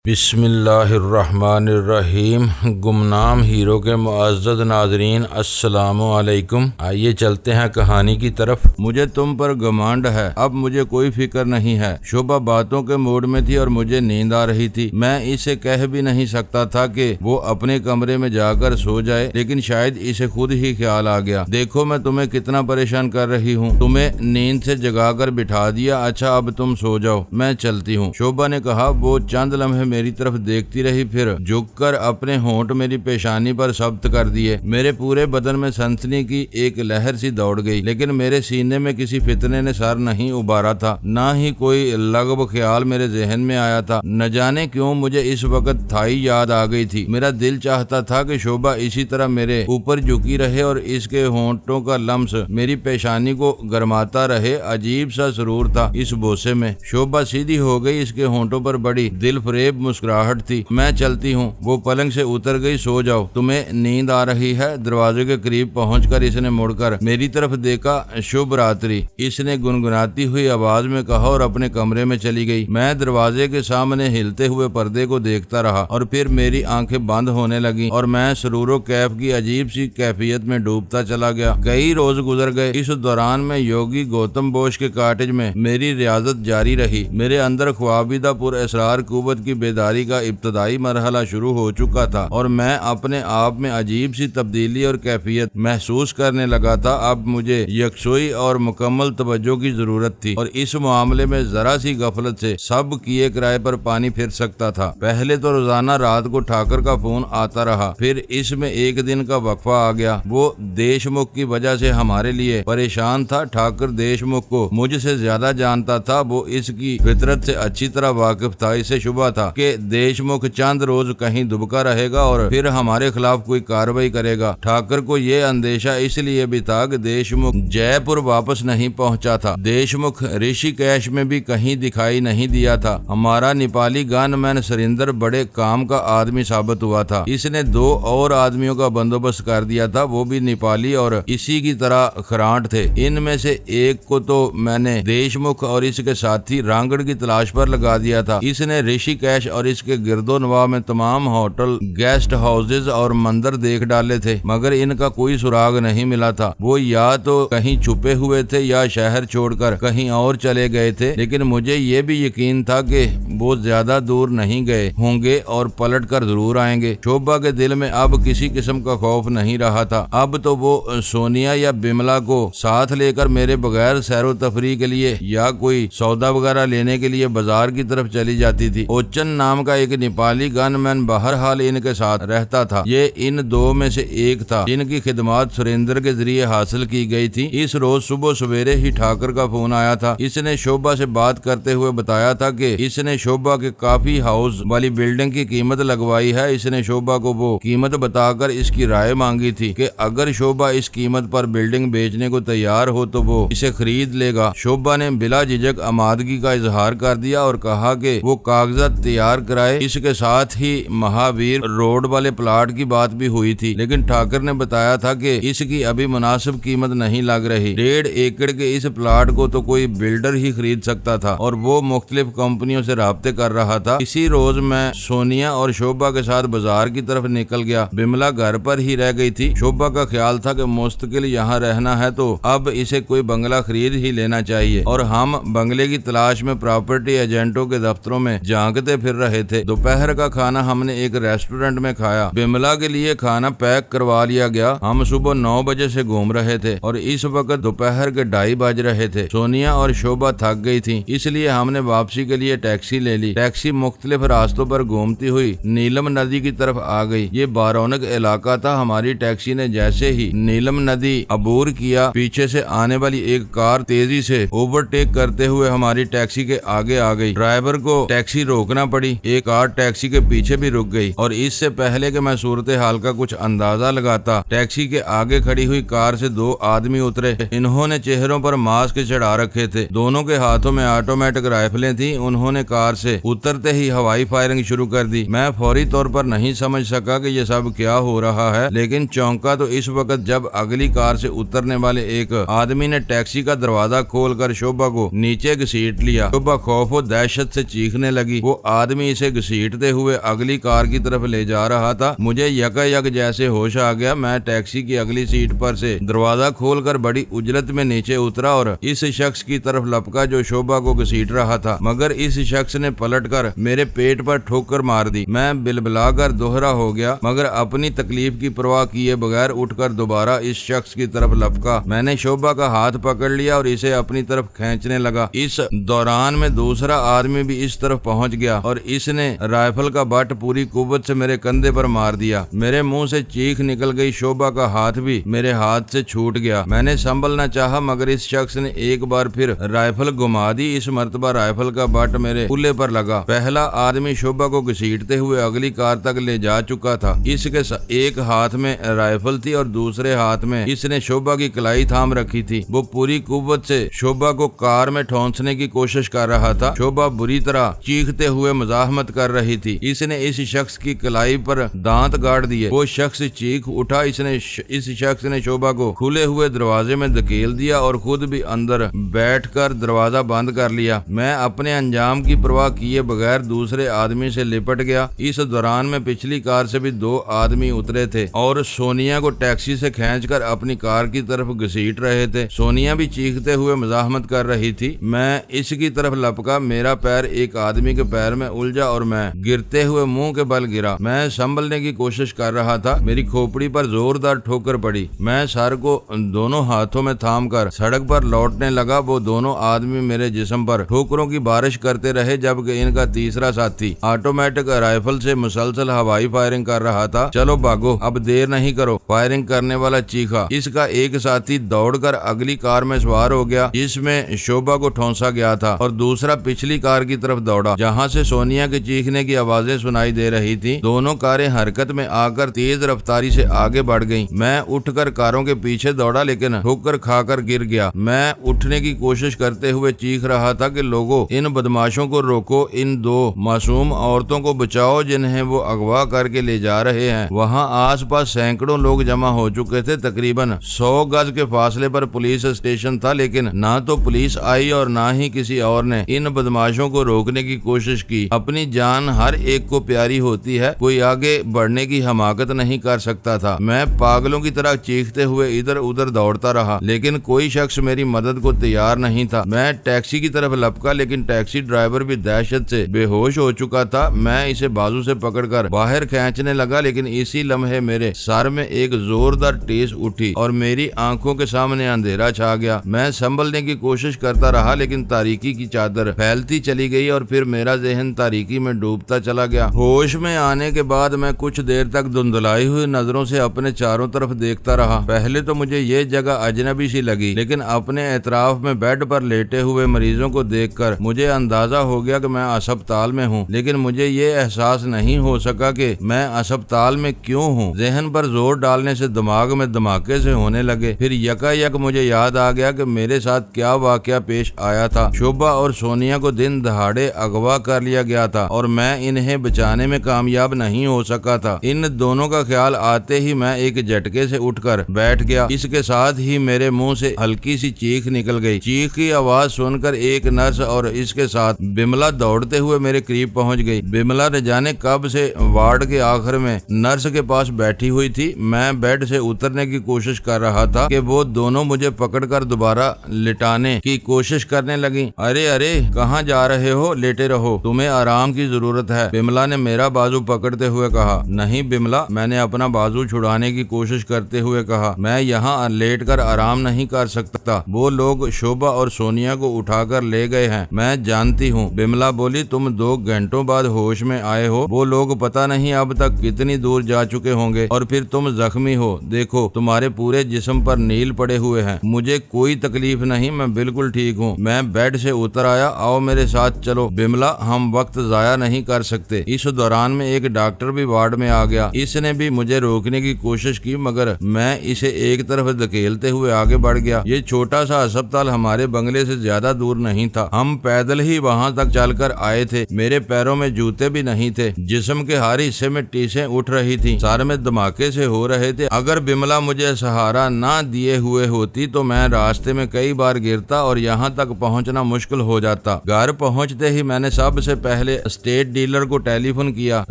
बिस्मिल्लाहिर्रहमानिर्रहीम। गुमनाम हीरो के मुअज़्ज़ज़ नाज़रीन, अस्सलामु अलैकुम। आइए चलते हैं कहानी की तरफ। मुझे तुम पर घमंड है, अब मुझे कोई फिक्र नहीं है। शोभा बातों के मूड में थी और मुझे नींद आ रही थी। मैं इसे कह भी नहीं सकता था कि वो अपने कमरे में जाकर सो जाए, लेकिन शायद इसे खुद ही ख्याल आ गया। देखो मैं तुम्हें कितना परेशान कर रही हूँ, तुम्हें नींद से जगाकर बिठा दिया। अच्छा अब तुम सो जाओ, मैं चलती हूँ। शोभा ने कहा। वो चंद लम्हे मेरी तरफ देखती रही, फिर झुककर अपने होंठ मेरी पेशानी पर जब्त कर दिए। मेरे पूरे बदन में सनसनी की एक लहर सी दौड़ गई, लेकिन मेरे सीने में किसी फितने ने सर नहीं उबारा था, ना ही कोई लगब ख्याल मेरे जहन में आया था। न जाने क्यों मुझे इस वक्त थाई याद आ गई थी। मेरा दिल चाहता था कि शोभा इसी तरह मेरे ऊपर झुकी रहे और इसके होंठों का लम्स मेरी पेशानी को गरमाता रहे। अजीब सा सुरूर था इस बोसे में। शोभा सीधी हो गई, इसके होंठों पर बड़ी दिल फरेब मुस्कुराहट थी। मैं चलती हूँ। वो पलंग से उतर गई। सो जाओ, तुम्हें नींद आ रही है। दरवाजे के करीब पहुंचकर इसने मुड़कर मेरी तरफ देखा। शुभ रात्रि, इसने गुनगुनाती हुई आवाज में कहा और अपने कमरे में चली गई। मैं दरवाजे के सामने हिलते हुए पर्दे को देखता रहा और फिर मेरी आंखें बंद होने लगी और मैं सरूरो कैफ की अजीब सी कैफियत में डूबता चला गया। कई रोज गुजर गए। इस दौरान में योगी गौतम बोस के कॉटेज में मेरी रियाजत जारी रही। मेरे अंदर ख्वाबिदा पुरअसरार कुव्वत की बेदारी का इब्तदाई मरहला शुरू हो चुका था और मैं अपने आप में अजीब सी तब्दीली और कैफियत महसूस करने लगा था। अब मुझे यकसोई और मुकम्मल तवज्जो की जरूरत थी और इस मामले में जरा सी गफलत से सब किए किराए पर पानी फिर सकता था। पहले तो रोजाना रात को ठाकर का फोन आता रहा, फिर इसमें एक दिन का वक्फा आ गया। वो देशमुख की वजह से हमारे लिए परेशान था। ठाकर देशमुख को मुझसे ज्यादा जानता था। वो इसकी फितरत से अच्छी तरह वाकिफ था। इसे शुबा था कि देशमुख चंद रोज कहीं दुबका रहेगा और फिर हमारे खिलाफ कोई कार्रवाई करेगा। ठाकर को यह अंदेशा इसलिए भी था कि देशमुख जयपुर वापस नहीं पहुंचा था। देशमुख ऋषिकेश में भी कहीं दिखाई नहीं दिया था। हमारा नेपाली गनमैन सरिंदर बड़े काम का आदमी साबित हुआ था। इसने 2 और आदमियों का बंदोबस्त कर दिया था, वो भी नेपाली और इसी की तरह खरांट थे। इनमें से एक को तो मैंने देशमुख और इसके साथी रांगड़ की तलाश पर लगा दिया था। इसने ऋषिकेश और इसके गिरदोनवा में तमाम होटल, गेस्ट हाउसेज और मंदिर देख डाले थे, मगर इनका कोई सुराग नहीं मिला था। वो या तो कहीं छुपे हुए थे या शहर छोड़कर कहीं और चले गए थे, लेकिन मुझे ये भी यकीन था कि वो ज्यादा दूर नहीं गए होंगे और पलट कर जरूर आएंगे। शोभा के दिल में अब किसी किस्म का खौफ नहीं रहा था। अब तो वो सोनिया या बिमला को साथ लेकर मेरे बगैर सैरो तफरी के लिए या कोई सौदा वगैरह लेने के लिए बाजार की तरफ चली जाती थी। ओचन नाम का एक नेपाली गनमैन बहरहाल इनके साथ रहता था। ये इन 2 में से एक था जिनकी खिदमत सुरेंद्र के जरिए हासिल की गई थी। इस रोज सुबह सवेरे ही ठाकर का फोन आया था। इसने शोभा से बात करते हुए बताया था कि इसने शोभा के काफी हाउस वाली बिल्डिंग की कीमत लगवाई है। इसने शोभा को वो कीमत बताकर इसकी राय मांगी थी कि अगर शोभा इस कीमत पर बिल्डिंग बेचने को तैयार हो तो वो इसे खरीद लेगा। शोभा ने बिला झिझक आमादगी का इजहार कर दिया और कहा कि वो कागजात तैयार कराए। इसके साथ ही महावीर रोड वाले प्लाट की बात भी हुई थी, लेकिन ठाकर ने बताया था कि इसकी अभी मुनासिब कीमत नहीं लग रही। 1.5 एकड़ के इस प्लाट को तो कोई बिल्डर ही खरीद सकता था और वो मुख्तलिफ कंपनियों से राब्ते कर रहा था। इसी रोज मैं सोनिया और शोभा के साथ बाजार की तरफ निकल गया। बिमला घर पर ही रह गई थी। शोभा का ख्याल था कि मुस्तकिल यहाँ रहना है तो अब इसे कोई बंगला खरीद ही लेना चाहिए और हम बंगले की तलाश में प्रॉपर्टी एजेंटों के दफ्तरों में झांकते फिर रहे थे। दोपहर का खाना हमने एक रेस्टोरेंट में खाया। बिमला के लिए खाना पैक करवा लिया गया। हम सुबह 9 बजे से घूम रहे थे और इस वक्त दोपहर के 2:30 बज रहे थे। सोनिया और शोभा थक गई थी, इसलिए हमने वापसी के लिए टैक्सी ले ली। टैक्सी मुख्तलिफ रास्तों पर घूमती हुई नीलम नदी की तरफ आ गई। ये बारौनक इलाका था। हमारी टैक्सी ने जैसे ही नीलम नदी अबूर किया, पीछे से आने वाली एक कार तेजी से ओवरटेक करते हुए हमारी टैक्सी के आगे आ गई। ड्राइवर को टैक्सी रोकना पड़ी। एक कार टैक्सी के पीछे भी रुक गई और इससे पहले कि मैं सूरत हाल का कुछ अंदाजा लगाता, टैक्सी के आगे खड़ी हुई कार से 2 आदमी उतरे। इन्होंने चेहरों पर मास्क चढ़ा रखे थे। दोनों के हाथों में ऑटोमेटिक राइफलें थी। उन्होंने कार से उतरते ही हवाई फायरिंग शुरू कर दी। मैं फौरी तौर पर नहीं समझ सका कि यह सब क्या हो रहा है, लेकिन चौंका तो इस वक्त जब अगली कार से उतरने वाले एक आदमी ने टैक्सी का दरवाजा खोलकर शोभा को नीचे घसीट लिया। शोभा खौफ और दहशत से चीखने लगी। वो आदमी आदमी इसे घसीटते हुए अगली कार की तरफ ले जा रहा था। मुझे यकायक जैसे होश आ गया, मैं टैक्सी की अगली सीट पर से दरवाजा खोलकर बड़ी उजलत में नीचे उतरा और इस शख्स की तरफ लपका जो शोभा को घसीट रहा था, मगर इस शख्स ने पलटकर मेरे पेट पर ठोकर मार दी। मैं बिलबिलाकर दोहरा हो गया, मगर अपनी तकलीफ की परवाह किए बगैर उठकर दोबारा इस शख्स की तरफ लपका। मैंने शोभा का हाथ पकड़ लिया और इसे अपनी तरफ खींचने लगा। इस दौरान में दूसरा आदमी भी इस तरफ पहुंच गया और इसने राइफल का बट पूरी कुव्वत से मेरे कंधे पर मार दिया। मेरे मुंह से चीख निकल गई। शोभा का हाथ भी मेरे हाथ से छूट गया। मैंने संभलना चाहा, मगर इस शख्स ने एक बार फिर राइफल घुमा दी। इस मर्तबा राइफल का बट मेरे कुल्ले पर लगा। पहला आदमी शोभा को घसीटते हुए अगली कार तक ले जा चुका था। इसके एक हाथ में राइफल थी और दूसरे हाथ में इसने शोभा की कलाई थाम रखी थी। वो पूरी कुव्वत से शोभा को कार में ठोंसने की कोशिश कर रहा था। शोभा बुरी तरह चीखते हुए मजाहमत कर रही थी। इसने इस शख्स की कलाई पर दांत गाड़ दिए। वो शख्स चीख उठा। इस शख्स ने शोभा को खुले हुए दरवाजे में धकेल दिया और खुद भी अंदर बैठकर दरवाजा बंद कर लिया। मैं अपने अंजाम की परवाह किए बगैर दूसरे आदमी से लिपट गया। इस दौरान में पिछली कार से भी 2 आदमी उतरे थे और सोनिया को टैक्सी से खींचकर अपनी कार की तरफ घसीट रहे थे। सोनिया भी चीखते हुए मजाहमत कर रही थी। मैं इसकी तरफ लपका। मेरा पैर एक आदमी के पैर में उलझा और मैं गिरते हुए मुंह के बल गिरा। मैं संभलने की कोशिश कर रहा था। मेरी खोपड़ी पर जोरदार ठोकर पड़ी। मैं सर को दोनों हाथों में थाम कर सड़क पर लौटने लगा। वो दोनों आदमी मेरे जिस्म पर ठोकरों की बारिश करते रहे, जबकि इनका तीसरा साथी ऑटोमेटिक राइफल से मुसलसल हवाई फायरिंग कर रहा था। चलो भागो, अब देर नहीं करो, फायरिंग करने वाला चीखा। इसका एक साथी दौड़कर अगली कार में सवार हो गया जिसमें शोभा को ठोंसा गया था और दूसरा पिछली कार की तरफ दौड़ा जहां से सोनिया के चीखने की आवाजें सुनाई दे रही थी। दोनों कारें हरकत में आकर तेज रफ्तारी से आगे बढ़ गईं। मैं उठकर कारों के पीछे दौड़ा, लेकिन ठोकर खाकर गिर गया। मैं उठने की कोशिश करते हुए चीख रहा था कि लोगों, इन बदमाशों को रोको, इन 2 मासूम औरतों को बचाओ जिन्हें वो अगवा करके ले जा रहे हैं। वहां आसपास सैकड़ों लोग जमा हो चुके थे। तकरीबन 100 गज के फासले पर पुलिस स्टेशन था, लेकिन ना तो पुलिस आई और ना ही किसी और ने इन बदमाशों को रोकने की कोशिश की। अपनी जान हर एक को प्यारी होती है, कोई आगे बढ़ने की हमाकत नहीं कर सकता था। मैं पागलों की तरह चीखते हुए इधर उधर दौड़ता रहा, लेकिन कोई शख्स मेरी मदद को तैयार नहीं था। मैं टैक्सी की तरफ लपका, लेकिन टैक्सी ड्राइवर भी दहशत से बेहोश हो चुका था। मैं इसे बाजू से पकड़कर बाहर खींचने लगा, लेकिन इसी लम्हे मेरे सर में एक जोरदार ठेस उठी और मेरी आंखों के सामने अंधेरा छा गया। मैं संभलने की कोशिश करता रहा, लेकिन तारीकी की चादर फैलती चली गई और फिर मेरा जहन तारीकी में डूबता चला गया। होश में आने के बाद मैं कुछ देर तक धुंधलाई हुई नजरों से अपने चारों तरफ देखता रहा। पहले तो मुझे ये जगह अजनबी सी लगी, लेकिन अपने एतराफ में बेड पर लेटे हुए मरीजों को देखकर मुझे अंदाजा हो गया कि मैं अस्पताल में हूँ, लेकिन मुझे ये एहसास नहीं हो सका कि मैं अस्पताल में क्यों हूँ। जहन पर जोर डालने से दिमाग में धमाके से होने लगे। फिर यकायक मुझे याद आ गया कि मेरे साथ क्या वाकया पेश आया था। शोभा और सोनिया को दिन दहाड़े अगवा कर लिया गया था और मैं इन्हें बचाने में कामयाब नहीं हो सका था। इन दोनों का ख्याल आते ही मैं एक झटके से उठकर बैठ गया। इसके साथ ही मेरे मुंह से हल्की सी चीख निकल गई। चीख की आवाज सुनकर एक नर्स और इसके साथ बिमला दौड़ते हुए मेरे करीब पहुंच गई। बिमला न जाने कब से वार्ड के आखिर में नर्स के पास बैठी हुई थी। मैं बेड से उतरने की कोशिश कर रहा था कि वो दोनों मुझे पकड़कर दोबारा लिटाने की कोशिश करने लगी। अरे अरे, कहाँ जा रहे हो? लेटे रहो, तुम्हें आराम की जरूरत है, बिमला ने मेरा बाजू पकड़ते हुए कहा। नहीं बिमला, मैंने अपना बाजू छुड़ाने की कोशिश करते हुए कहा, मैं यहाँ लेटकर आराम नहीं कर सकता। वो लोग शोभा और सोनिया को उठाकर ले गए हैं, मैं जानती हूँ। बिमला बोली, तुम 2 घंटों बाद होश में आए हो। वो लोग पता नहीं अब तक कितनी दूर जा चुके होंगे और फिर तुम जख्मी हो। देखो, तुम्हारे पूरे जिस्म पर नील पड़े हुए हैं। मुझे कोई तकलीफ नहीं, मैं बिल्कुल ठीक हूँ। मैं बेड से उतर आया। आओ मेरे साथ चलो बिमला, हम वक्त जाया नहीं कर सकते। इस दौरान में एक डॉक्टर भी वार्ड में आ गया। इसने भी मुझे रोकने की कोशिश की, मगर मैं इसे एक तरफ धकेलते हुए आगे बढ़ गया। ये छोटा सा अस्पताल हमारे बंगले से ज्यादा दूर नहीं था। हम पैदल ही वहाँ तक चलकर आए थे। मेरे पैरों में जूते भी नहीं थे। जिस्म के हर हिस्से में टीसें उठ रही थी। सर में धमाके से हो रहे थे। अगर बिमला मुझे सहारा ना दिए हुए होती तो मैं रास्ते में कई बार गिरता और यहाँ तक पहुँचना मुश्किल हो जाता। घर पहुँचते ही मैंने सबसे पहले पहले स्टेट डीलर को टेलीफोन किया।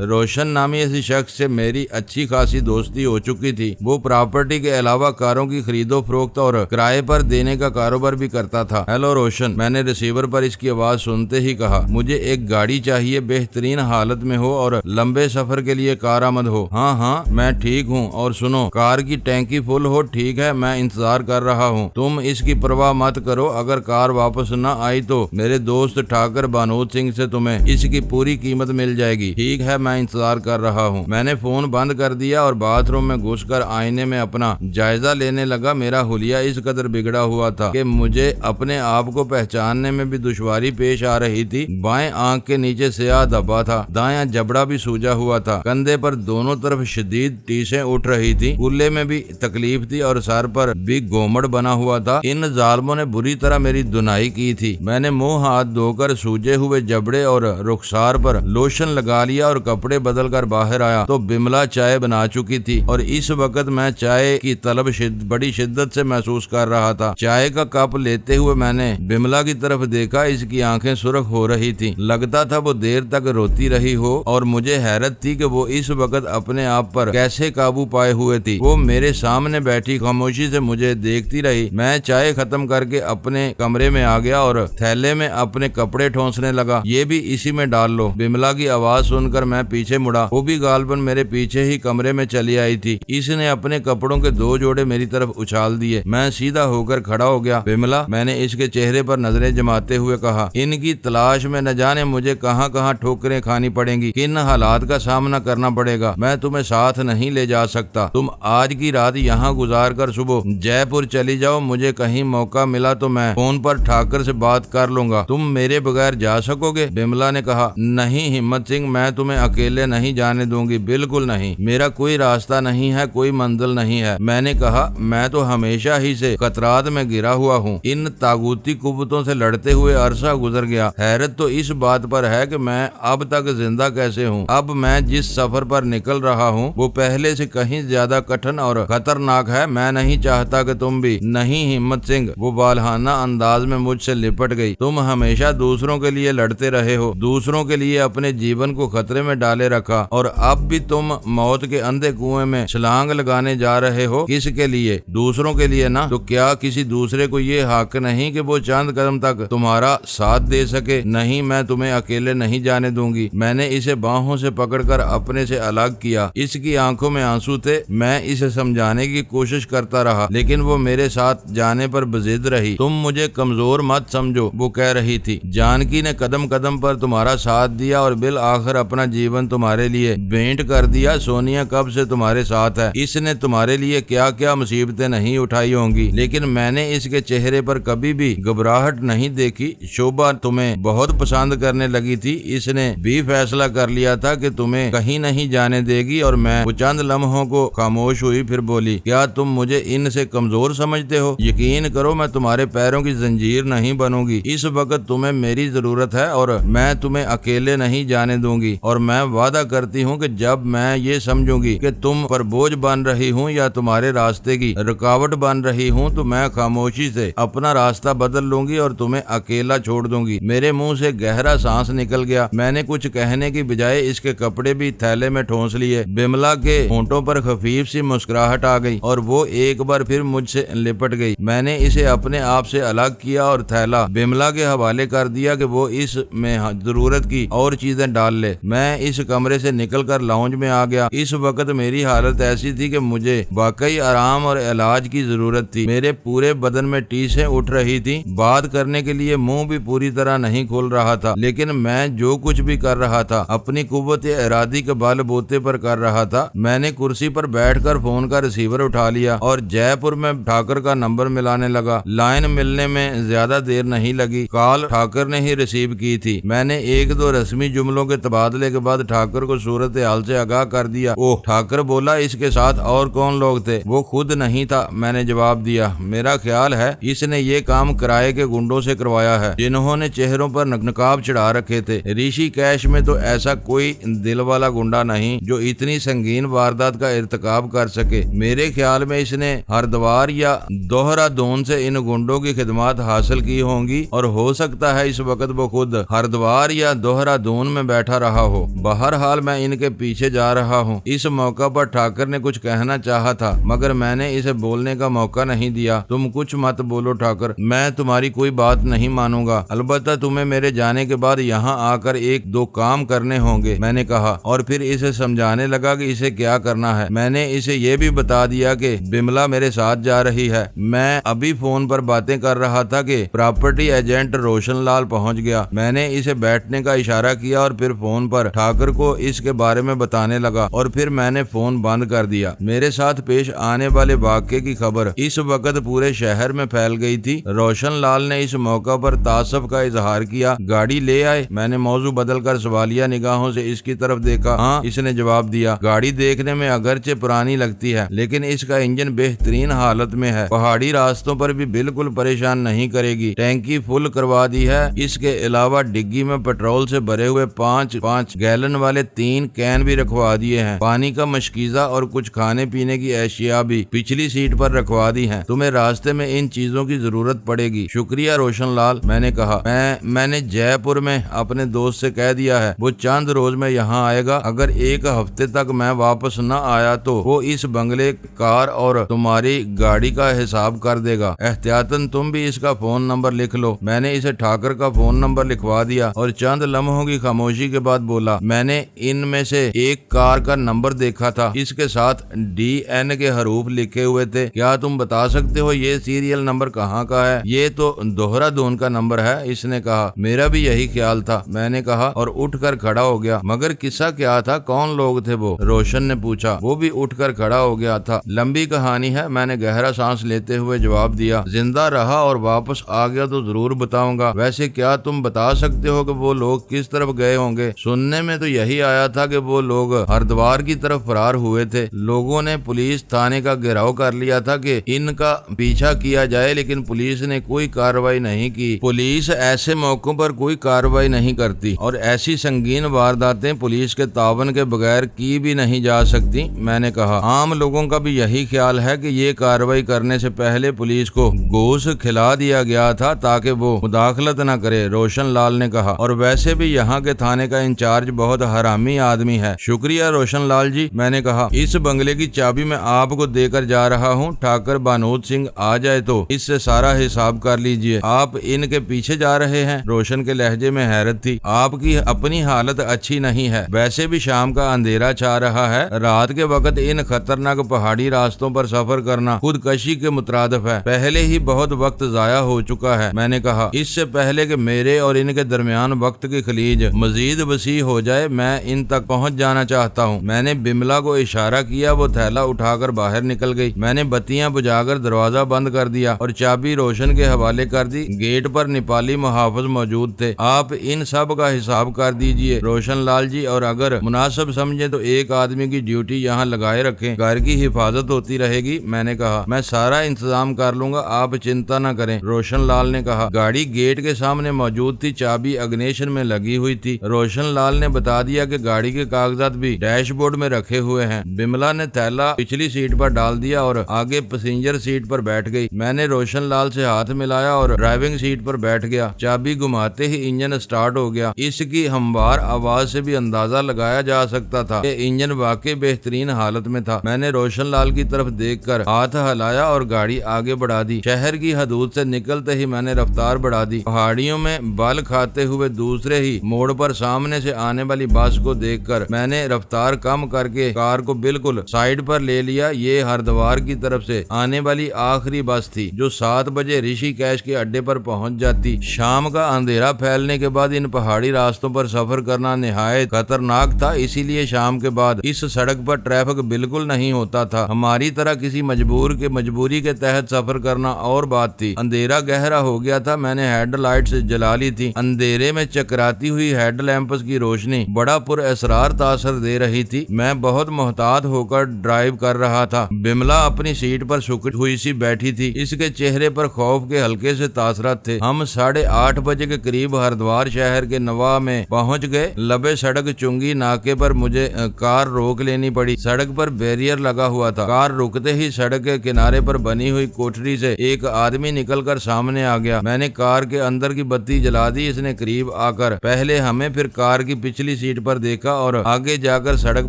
रोशन नामी इस शख्स से मेरी अच्छी खासी दोस्ती हो चुकी थी। वो प्रॉपर्टी के अलावा कारों की खरीदो फरोख्त और किराए पर देने का कारोबार भी करता था। हेलो रोशन, मैंने रिसीवर पर इसकी आवाज सुनते ही कहा, मुझे एक गाड़ी चाहिए, बेहतरीन हालत में हो और लंबे सफर के लिए कारआमद हो। हाँ हाँ मैं ठीक हूँ, और सुनो, कार की टैंकी फुल हो, ठीक है, मैं इंतजार कर रहा हूँ। तुम इसकी परवाह मत करो, अगर कार वापस न आई तो मेरे दोस्त ठाकर बानोद सिंह से तुम्हें इसकी पूरी कीमत मिल जाएगी। ठीक है, मैं इंतजार कर रहा हूँ। मैंने फोन बंद कर दिया और बाथरूम में घुसकर आईने में अपना जायजा लेने लगा। मेरा हुलिया इस कदर बिगड़ा हुआ था कि मुझे अपने आप को पहचानने में भी दुश्वारी पेश आ रही थी। बाएं आंख के नीचे स्याह धब्बा था, दायां जबड़ा भी सूजा हुआ था, कंधे पर दोनों तरफ शदीद टीसें उठ रही थी, कुल्ले में भी तकलीफ थी और सर पर भी गोमड़ बना हुआ था। इन जालमों ने बुरी तरह मेरी धुनाई की थी। मैंने मुंह हाथ धोकर सूजे हुए जबड़े और रुखसार पर लोशन लगा लिया और कपड़े बदल कर बाहर आया तो बिमला चाय बना चुकी थी और इस वक्त मैं चाय की तलब बड़ी शिद्दत से महसूस कर रहा था। चाय का कप लेते हुए मैंने बिमला की तरफ देखा। इसकी आंखें सुर्ख हो रही थी, लगता था वो देर तक रोती रही हो और मुझे हैरत थी कि वो इस वक्त अपने आप पर कैसे काबू पाए हुए थी। वो मेरे सामने बैठी खामोशी से मुझे देखती रही। मैं चाय खत्म करके अपने कमरे में आ गया और थैले में अपने कपड़े ठोंसने लगा। ये भी इसी में डाल लो। बिमला की आवाज सुनकर मैं पीछे मुड़ा। वो भी गालबन मेरे पीछे ही कमरे में चली आई थी। इसने अपने कपड़ों के 2 जोड़े मेरी तरफ उछाल दिए। मैं सीधा होकर खड़ा हो गया। बिमला, मैंने इसके चेहरे पर नजरें जमाते हुए कहा, इनकी तलाश में न जाने मुझे कहां कहां ठोकरें खानी पड़ेंगी, किन हालात का सामना करना पड़ेगा। मैं तुम्हें साथ नहीं ले जा सकता। तुम आज की रात यहाँ गुजार कर सुबह जयपुर चली जाओ। मुझे कहीं मौका मिला तो मैं फोन पर ठाकर से बात कर लूंगा। तुम मेरे बगैर जा सकोगे? बिमला ने कहा, नहीं हिम्मत सिंह, मैं तुम्हें अकेले नहीं जाने दूंगी, बिल्कुल नहीं। मेरा कोई रास्ता नहीं है, कोई मंजिल नहीं है। मैंने कहा, मैं तो हमेशा ही से खतरात में गिरा हुआ हूँ। इन तागूती कुव्वतों से लड़ते हुए अरसा गुजर गया। हैरत तो इस बात पर है कि मैं अब तक जिंदा कैसे हूँ। अब मैं जिस सफर पर निकल रहा हूँ वो पहले से कहीं ज्यादा कठिन और खतरनाक है। मैं नहीं चाहता कि तुम भी। नहीं हिम्मत सिंह, वो बालहाना अंदाज में मुझसे लिपट गई। तुम हमेशा दूसरों के लिए लड़ते रहे हो, दूसरों के लिए अपने जीवन को खतरे में डाले रखा, और अब भी तुम मौत के अंधे कुएं में छलांग लगाने जा रहे हो। किसके लिए? दूसरों के लिए ना। तो क्या किसी दूसरे को ये हक नहीं कि वो चंद कदम तक तुम्हारा साथ दे सके? नहीं, मैं तुम्हें अकेले नहीं जाने दूंगी। मैंने इसे बाहों से पकड़कर अपने से अलग किया। इसकी आंखों में आंसू थे। मैं इसे समझाने की कोशिश करता रहा, लेकिन वो मेरे साथ जाने पर बजिद रही। तुम मुझे कमजोर मत समझो, वो कह रही थी। जानकी ने कदम कदम पर तुम्हारा साथ दिया और बिल आखिर अपना जीवन तुम्हारे लिए भेंट कर दिया। सोनिया कब से तुम्हारे साथ है। इसने तुम्हारे लिए क्या क्या मुसीबतें नहीं उठाई होंगी, लेकिन मैंने इसके चेहरे पर कभी भी घबराहट नहीं देखी। शोभा तुम्हें बहुत पसंद करने लगी थी। इसने भी फैसला कर लिया था कि तुम्हें कहीं नहीं जाने देगी। और मैं वो चंद लम्हों को खामोश हुई, फिर बोली, क्या तुम मुझे इनसे कमजोर समझते हो? यकीन करो, मैं तुम्हारे पैरों की जंजीर नहीं बनूंगी। इस वक्त तुम्हें मेरी जरूरत है और मैं तुम्हें अकेले नहीं जाने दूंगी। और मैं वादा करती हूँ कि जब मैं ये समझूंगी कि तुम पर बोझ बन रही हूँ या तुम्हारे रास्ते की रुकावट बन रही हूँ तो मैं खामोशी से अपना रास्ता बदल लूंगी और तुम्हें अकेला छोड़ दूंगी। मेरे मुंह से गहरा सांस निकल गया। मैंने कुछ कहने की बजाय इसके कपड़े भी थैले में ठोंस लिए। बिमला के होंठों पर खफीफ सी मुस्कुराहट आ गई और वो एक बार फिर मुझसे लिपट गई। मैंने इसे अपने आप से अलग किया और थैला बिमला के हवाले कर दिया कि वो इसमें जरूरत की और चीजें डाल ले। मैं इस कमरे से निकलकर लाउंज में आ गया। इस वक्त मेरी हालत ऐसी थी कि मुझे वाकई आराम और इलाज की जरूरत थी। मेरे पूरे बदन में टीसें उठ रही थी। बात करने के लिए मुंह भी पूरी तरह नहीं खोल रहा था, लेकिन मैं जो कुछ भी कर रहा था अपनी कुव्वत इरादी के बलबूते पर कर रहा था। मैंने कुर्सी पर बैठकर फोन का रिसीवर उठा लिया और जयपुर में ठाकर का नंबर मिलाने लगा। लाइन मिलने में ज्यादा देर नहीं लगी। कॉल ठाकर ने ही रिसीव की थी। मैंने 1-2 रस्मी जुमलों के तबादले के बाद ठाकर को सूरत हाल से आगाह कर दिया। ओह, ठाकर बोला, इसके साथ और कौन लोग थे? वो खुद नहीं था, मैंने जवाब दिया। मेरा ख्याल है इसने ये काम किराए के गुंडों से करवाया है, जिन्होंने चेहरों पर नकाब चढ़ा रखे थे। ऋषि कैश में तो ऐसा कोई दिल वाला गुंडा नहीं जो इतनी संगीन वारदात का इर्तिकाब कर सके। मेरे ख्याल में इसने हरिद्वार या देहरादून से इन गुंडों की खिदमत हासिल की होंगी और हो सकता है इस वक्त वो खुद हरिद्वार या देहरादून में बैठा रहा हो। बहरहाल मैं इनके पीछे जा रहा हूँ। इस मौका पर ठाकर ने कुछ कहना चाहा था, मगर मैंने इसे बोलने का मौका नहीं दिया। तुम कुछ मत बोलो ठाकर, मैं तुम्हारी कोई बात नहीं मानूंगा। अलबत्ता तुम्हें मेरे जाने के बाद यहाँ आकर एक दो काम करने होंगे, मैंने कहा, और फिर इसे समझाने लगा कि इसे क्या करना है। मैंने इसे ये भी बता दिया कि बिमला मेरे साथ जा रही है। मैं अभी फोन पर बातें कर रहा था कि प्रॉपर्टी एजेंट रोशन लाल पहुंच गया। मैंने इसे बैठने का इशारा किया और फिर फोन पर ठाकर को इसके बारे में बताने लगा, और फिर मैंने फोन बंद कर दिया। मेरे साथ पेश आने वाले वाक़े की खबर इस वक्त पूरे शहर में फैल गई थी। रोशन लाल ने इस मौका पर तासुफ का इजहार किया। गाड़ी ले आए? मैंने मौजू बदलकर सवालिया निगाहों से इसकी तरफ देखा। हाँ, इसने जवाब दिया। गाड़ी देखने में अगरचे पुरानी लगती है, लेकिन इसका इंजन बेहतरीन हालत में है। पहाड़ी रास्तों पर भी बिल्कुल परेशान नहीं करेगी। टैंकी फुल करवा दी है। इसके अलावा डिग्गी में पेट्रोल से भरे हुए 5 गैलन वाले 3 कैन भी रखवा दिए हैं। पानी का मशकीजा और कुछ खाने पीने की अशिया भी पिछली सीट पर रखवा दी हैं। तुम्हें रास्ते में इन चीजों की जरूरत पड़ेगी। शुक्रिया रोशन लाल, मैंने कहा। मैंने जयपुर में अपने दोस्त से कह दिया है, वो चंद रोज में यहाँ आएगा। अगर एक हफ्ते तक मैं वापस न आया तो वो इस बंगले, कार और तुम्हारी गाड़ी का हिसाब कर देगा। एहतियातन तुम भी इसका फोन नंबर लिख लो। मैंने इसे ठाकर का फोन नंबर लिखवा दिया और चंद लम्हों की खामोशी के बाद बोला, मैंने इनमें से एक कार का नंबर देखा था, इसके साथ DN के हरूफ लिखे हुए थे। क्या तुम बता सकते हो ये सीरियल नंबर कहाँ का है? ये तो देहरादून का नंबर है, इसने कहा। मेरा भी यही ख्याल था, मैंने कहा और उठकर खड़ा हो गया। मगर किस्सा क्या था? कौन लोग थे वो? रोशन ने पूछा। वो भी उठकर खड़ा हो गया था। लंबी कहानी है, मैंने गहरा सांस लेते हुए जवाब दिया। जिंदा रहा और वापस आ गया तो जरूर बताऊंगा। वैसे क्या तुम बता सकते हो कि वो लोग किस तरफ गए होंगे? सुनने में तो यही आया था कि वो लोग हरिद्वार की तरफ फरार हुए थे। लोगों ने पुलिस थाने का घेराव कर लिया था कि इनका पीछा किया जाए, लेकिन पुलिस ने कोई कार्रवाई नहीं की। पुलिस ऐसे मौकों पर कोई कार्रवाई नहीं करती और ऐसी संगीन वारदातें पुलिस के तावन के बगैर की भी नहीं जा सकती, मैंने कहा। आम लोगों का भी यही ख्याल है कि ये कार्रवाई करने से पहले पुलिस को गोश्त खिला दिया गया था ताकि वो मुदाखलत न करे, रोशन लाल ने कहा। और वैसे भी यहाँ के थाने का इंचार्ज बहुत हरामी आदमी है। शुक्रिया रोशन लाल जी, मैंने कहा। इस बंगले की चाबी मैं आपको देकर जा रहा हूँ। ठाकर बानोद सिंह आ जाए तो इससे सारा हिसाब कर लीजिए। आप इनके पीछे जा रहे हैं? रोशन के लहजे में हैरत थी। आपकी अपनी हालत अच्छी नहीं है। वैसे भी शाम का अंधेरा छा रहा है। रात के वक्त इन खतरनाक पहाड़ी रास्तों पर सफर करना खुदकशी के मुतरादिफ है। पहले ही बहुत वक्त जाया हो चुका है, मैंने कहा। इससे पहले कि मेरे और इनके दरमियान वक्त की खलीज मजीद वसी हो जाए, मैं इन तक पहुंच जाना चाहता हूं। मैंने बिमला को इशारा किया। वो थैला उठाकर बाहर निकल गई। मैंने बत्तियां बुझाकर दरवाजा बंद कर दिया और चाबी रोशन के हवाले कर दी। गेट पर नेपाली मुहाफिज मौजूद थे। आप इन सब का हिसाब कर दीजिए रोशन लाल जी, और अगर मुनासिब समझे तो एक आदमी की ड्यूटी यहाँ लगाए रखें। घर की हिफाजत होती रहेगी, मैंने कहा। मैं सारा इंतजाम कर लूंगा, आप चिंता न करें, रोशन लाल ने कहा। गाड़ी गेट के सामने मौजूद थी। चाबी इग्निशन में लगी हुई थी। रोशन लाल ने बता दिया कि गाड़ी के कागजात भी डैशबोर्ड में रखे हुए हैं। बिमला ने थैला पिछली सीट पर डाल दिया और आगे पैसेंजर सीट पर बैठ गई। मैंने रोशन लाल से हाथ मिलाया और ड्राइविंग सीट पर बैठ गया। चाबी घुमाते ही इंजन स्टार्ट हो गया। इसकी हमवार आवाज से भी अंदाजा लगाया जा सकता था कि इंजन वाकई बेहतरीन हालत में था। मैंने रोशन लाल की तरफ देखकर हाथ हिलाया और गाड़ी आगे बढ़ा दी। शहर की हदूद से निकलते ही मैंने रफ्तार बढ़ा दी। पहाड़ियों में बल खाते हुए दूसरे ही मोड़ पर सामने से आने वाली बस को देखकर मैंने रफ्तार कम करके कार को बिल्कुल साइड पर ले लिया। ये हरिद्वार की तरफ से आने वाली आखिरी बस थी जो 7 बजे ऋषिकेश के अड्डे पर पहुंच जाती। शाम का अंधेरा फैलने के बाद इन पहाड़ी रास्तों पर सफर करना निहायत खतरनाक था, इसीलिए शाम के बाद इस सड़क पर ट्रैफिक बिल्कुल नहीं होता था। हमारी तरह किसी मजबूरी के तहत सफर करना और बात थी। अंधेरा गहरा हो गया था। मैंने हेडलाइट्स जला ली थी। अंधेरे में चकराती हुई हेडलैंप्स की रोशनी बड़ा पुरअसरार तासर दे रही थी। मैं बहुत मोहतात होकर ड्राइव कर रहा था। बिमला अपनी सीट पर सुकड़ी हुई सी बैठी थी। इसके चेहरे पर खौफ के हल्के से तासरात थे। हम 8:30 बजे के करीब हरिद्वार शहर के नवा में पहुंच गए। लबे सड़क चुंगी नाके पर मुझे कार रोक लेनी पड़ी। सड़क पर बैरियर लगा हुआ था। कार रुकते ही सड़क के किनारे पर बनी हुई कोठरी से एक आदमी निकलकर सामने आ गया। मैंने कार के अंदर की बत्ती जला दी। इसने करीब आकर पहले हमें फिर कार की पिछली सीट पर देखा और आगे जाकर सड़क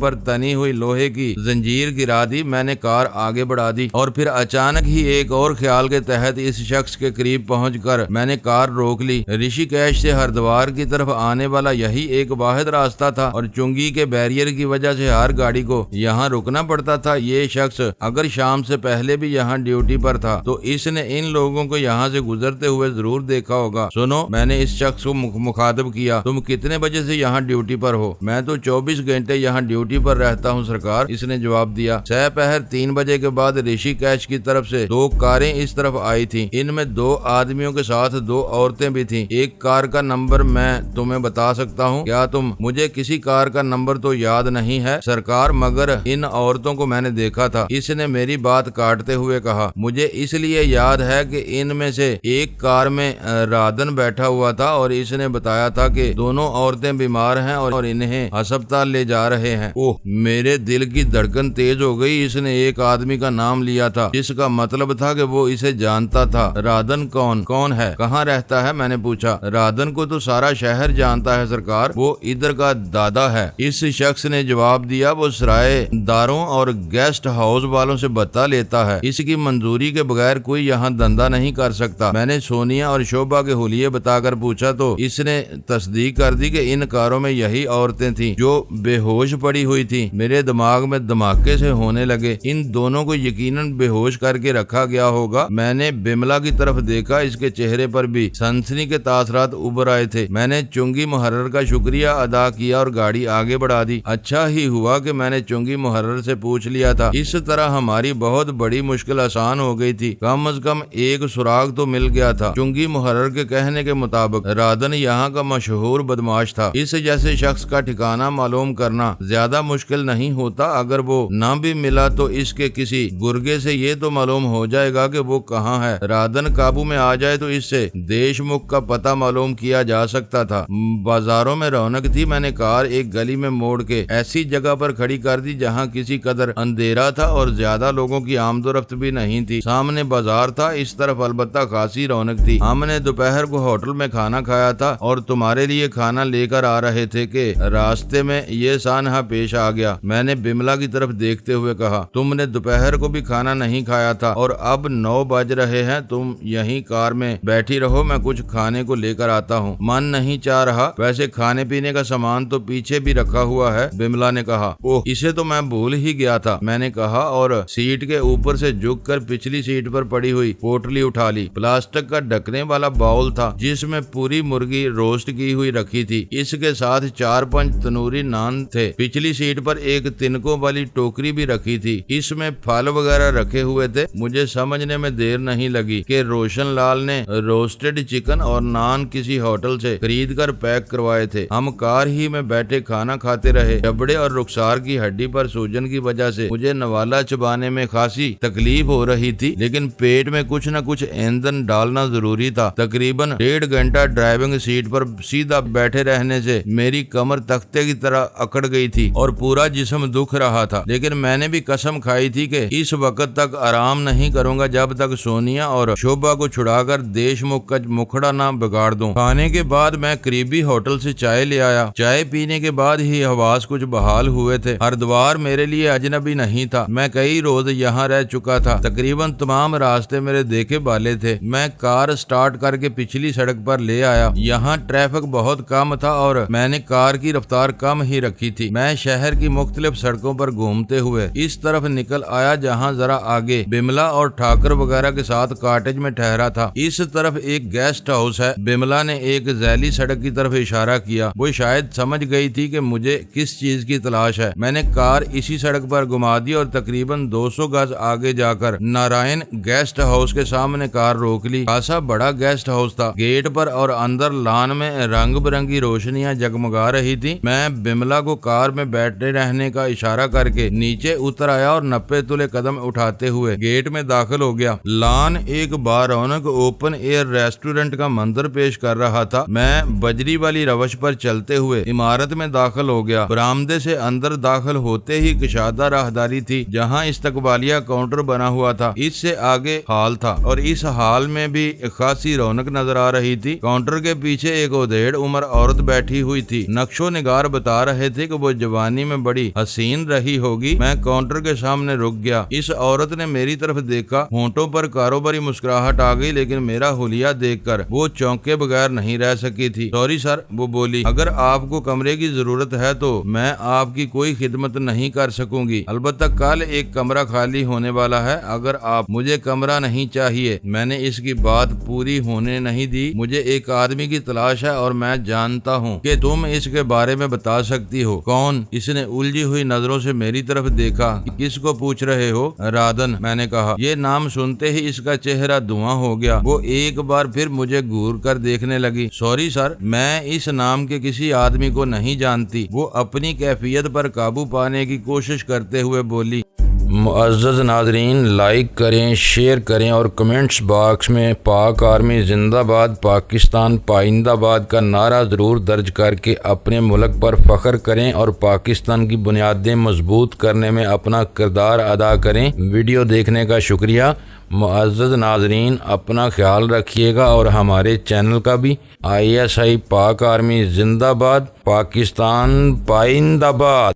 पर तनी हुई लोहे की जंजीर गिरा दी। मैंने कार आगे बढ़ा दी और फिर अचानक ही एक और ख्याल के तहत इस शख्स के करीब पहुंचकर मैंने कार रोक ली। ऋषिकेश से हरिद्वार की तरफ आने वाला यही एक वाहिद रास्ता था और चुंगी के बैरियर की वजह से हर गाड़ी को यहाँ रुकना पड़ता था। ये शख्स अगर शाम से पहले भी यहाँ ड्यूटी पर था तो इसने इन लोगों को यहाँ से गुजरते हुए जरूर देखा होगा। सुनो, मैंने इस शख्स को मुखातिब किया, तुम कितने बजे से यहाँ ड्यूटी पर हो? मैं तो 24 घंटे यहाँ ड्यूटी पर रहता हूँ सरकार, इसने जवाब दिया। सहपहर 3 बजे के बाद ऋषिकेश की तरफ से 2 कारें इस तरफ आई थी। इनमें 2 आदमियों के साथ 2 औरतें भी थी। एक कार का नंबर मैं तुम्हें बता सकता हूँ क्या? तुम मुझे किसी कार का नंबर तो याद नहीं है सरकार, मगर इन औरतों को मैंने देखा था। इसने मेरी बात काटते हुए कहा, मुझे इसलिए याद है कि इनमें से एक कार में राधन बैठा हुआ था और इसने बताया था कि दोनों औरतें बीमार हैं और इन्हें अस्पताल ले जा रहे हैं। ओह, मेरे दिल की धड़कन तेज हो गई। इसने एक आदमी का नाम लिया था जिसका मतलब था कि वो इसे जानता था। राधन कौन है, कहाँ रहता है? मैंने पूछा। राधन को तो सारा शहर जानता है सरकार, वो इधर का दादा है, इस शख्स ने जवाब दिया। वो सरायदारों और गेस्ट हाउस वालों से बता लेता है। इसकी मंजूरी के बगैर कोई यहाँ धंधा नहीं कर सकता। मैंने सोनिया और शोभा के हुलिये बताकर पूछा तो इसने तस्दीक कर दी कि इन कारों में यही औरतें थीं जो बेहोश पड़ी हुई थी। मेरे दिमाग में धमाके से होने लगे। इन दोनों को यकीनन बेहोश करके रखा गया होगा। मैंने बिमला की तरफ देखा, इसके चेहरे पर भी सनसनी के तासरात उभर आए थे। मैंने चुंगी मुहर्रर का शुक्रिया अदा किया और गाड़ी आगे बढ़ा दी। अच्छा ही हुआ कि मैंने चुंगी मुहर्रर से पूछ लिया था। इस तरह हमारी बहुत बड़ी मुश्किल आसान हो गई थी। कम से कम एक सुराग तो मिल गया था। चुंगी मुहर्रर के कहने के मुताबिक राधन यहाँ का मशहूर बदमाश था। इस जैसे शख्स का ठिकाना मालूम करना ज्यादा मुश्किल नहीं होता। अगर वो ना भी मिला तो इसके किसी गुर्गे से ये तो मालूम हो जाएगा कि वो कहाँ है। राधन काबू में आ जाए तो इससे देशमुख का पता मालूम किया जा सकता था। बाजारों में रौनक थी। मैंने कार एक गली में मोड़ के ऐसी जगह पर खड़ी कर दी जहाँ किसी कदर अंधेरा था और ज्यादा लोगों की आमदोरफ्त भी नहीं थी। सामने बाजार था, इस तरफ अलबत्ता खासी रौनक थी। हमने दोपहर को होटल में खाना खाया था और तुम्हारे लिए खाना लेकर आ रहे थे कि रास्ते में ये सानहा पेश आ गया। मैंने बिमला की तरफ देखते हुए कहा, तुमने दोपहर को भी खाना नहीं खाया था और अब 9 बज रहे हैं। तुम यहीं कार में बैठी रहो, मैं कुछ खाने को लेकर आता हूँ। मन नहीं चाह रहा। वैसे खाने पीने का सामान तो पीछे भी रखा हुआ है, बिमला ने कहा। ओह, इसे तो मैं भूल ही गया था, मैंने कहा और सीट के ऊपर से झुककर पिछली सीट पर पड़ी हुई पोटली उठा ली। प्लास्टिक का ढकने वाला बाउल था जिसमें पूरी मुर्गी रोस्ट की हुई रखी थी। इसके साथ 4-5 तंदूरी नान थे। पिछली सीट पर एक तिनकों वाली टोकरी भी रखी थी, इसमें फल वगैरह रखे हुए थे। मुझे समझने में देर नहीं लगी कि रोशन लाल ने रोस्टेड चिकन और नान किसी होटल से खरीद कर पैक करवाए थे। हम कार ही में बैठे खाना खाते रहे। जबड़े और रुखसार की हड्डी पर सूजन की वजह से मुझे नवाला चबाने में खासी तकलीफ हो रही थी, लेकिन पेट में कुछ न कुछ ईंधन डालना जरूरी था। तकरीबन 1.5 घंटा ड्राइविंग सीट पर सीधा बैठे रहने से मेरी कमर तख्ते की तरह अकड़ गई थी और पूरा जिस्म दुख रहा था। लेकिन मैंने भी कसम खाई थी कि इस वक्त तक आराम नहीं करूंगा जब तक सोनिया और शोभा को छुड़ाकर देशमुख का मुखड़ा ना बिगाड़ दूं। खाने के बाद मैं करीबी होटल से चाय ले आया। चाय पीने के बाद ही हवास कुछ बहाल हुए थे। हरिद्वार मेरे लिए अजनबी नहीं था। मैं कई रोज यहाँ रह चुका था। तकरीबन तमाम रास्ते मेरे देखे वाले थे। मैं कार स्टार्ट करके पिछली सड़क पर ले आया। यहाँ ट्रैफिक बहुत कम था और मैंने कार की रफ्तार कम ही रखी थी। मैं शहर की मुख्तलिफ सड़कों पर घूमते हुए इस तरफ निकल आया जहाँ जरा आगे बिमला और ठाकर वगैरह के साथ कॉटेज में ठहरा था। इस तरफ एक गेस्ट हाउस है। बिमला ने एक जैली सड़क की तरफ इशारा किया। वो शायद समझ गई थी कि मुझे किस चीज की तलाश है। मैंने कार इसी सड़क पर घुमा दी और तकरीबन 200 गज आगे जाकर नारायण गेस्ट हाउस के सामने कार रोक ली। खासा बड़ा गेस्ट हाउस था। गेट पर और अंदर लान में रंग बिरंगी रोशनियां जगमगा रही थी। मैं बिमला को कार में बैठे रहने का इशारा करके नीचे उतर आया और 90 तुले कदम उठाते हुए गेट में दाखिल हो गया। लान एक बारौनक ओपन एयर रेस्टोरेंट का मंजर पेश कर रहा था। मैं बजरी वाली रवश पर चलते हुए इमारत में दाखिल हो गया। बरामदे से अंदर दाखिल होते ही कशादा राहदारी थी जहाँ इस्तकबालिया काउंटर बना हुआ था। इससे आगे हॉल था और इस हॉल में भी खासी रौनक नजर आ रही थी। काउंटर के पीछे एक उधेड़ उम्र औरत बैठी हुई थी। नक्शो निगार बता रहे थे कि वो जवानी में बड़ी हसीन रही होगी। मैं काउंटर के सामने रुक गया। इस औरत ने मेरी तरफ देखा, होंठों पर कारोबारी मुस्कुराहट आ गई, लेकिन मेरा हुलिया देखकर वो चौंके बगैर नहीं रह सकी थी। सॉरी सर, वो बोली, अगर आपको कमरे की जरूरत है तो मैं आपकी कोई खिदमत नहीं कर सकूंगी। अलबत्ता कल एक कमरा खाली होने वाला है। अगर आप मुझे कमरा नहीं चाहिए। मैंने इसकी बात पूरी होने नहीं दी। मुझे एक आदमी की तलाश है और मैं जानता हूँ कि तुम इसके बारे में बता सकती हो। कौन? इसने उलझी हुई नजरों से मेरी तरफ देखा। किसको पूछ रहे हो? राधन, मैंने कहा। ये नाम सुनते ही इसका चेहरा धुआं हो गया। वो एक बार फिर मुझे घूर कर देखने लगी। सॉरी सर, मैं इस नाम के किसी आदमी को नहीं जानती। वो अपनी कैफियत पर काबू पाने की कोशिश करते हुए बोली। मुअज़्ज़ज़ नाज़रीन, लाइक करें, शेयर करें और कमेंट्स बॉक्स में पाक आर्मी जिंदाबाद, पाकिस्तान पाइंदाबाद का नारा ज़रूर दर्ज करके अपने मुल्क पर फ़ख्र करें और पाकिस्तान की बुनियादें मजबूत करने में अपना किरदार अदा करें। वीडियो देखने का शुक्रिया। मुअज़्ज़ज़ नाज़रीन, अपना ख्याल रखिएगा और हमारे चैनल का भी। ISI पाक आर्मी जिंदाबाद, पाकिस्तान पाइंदाबाद।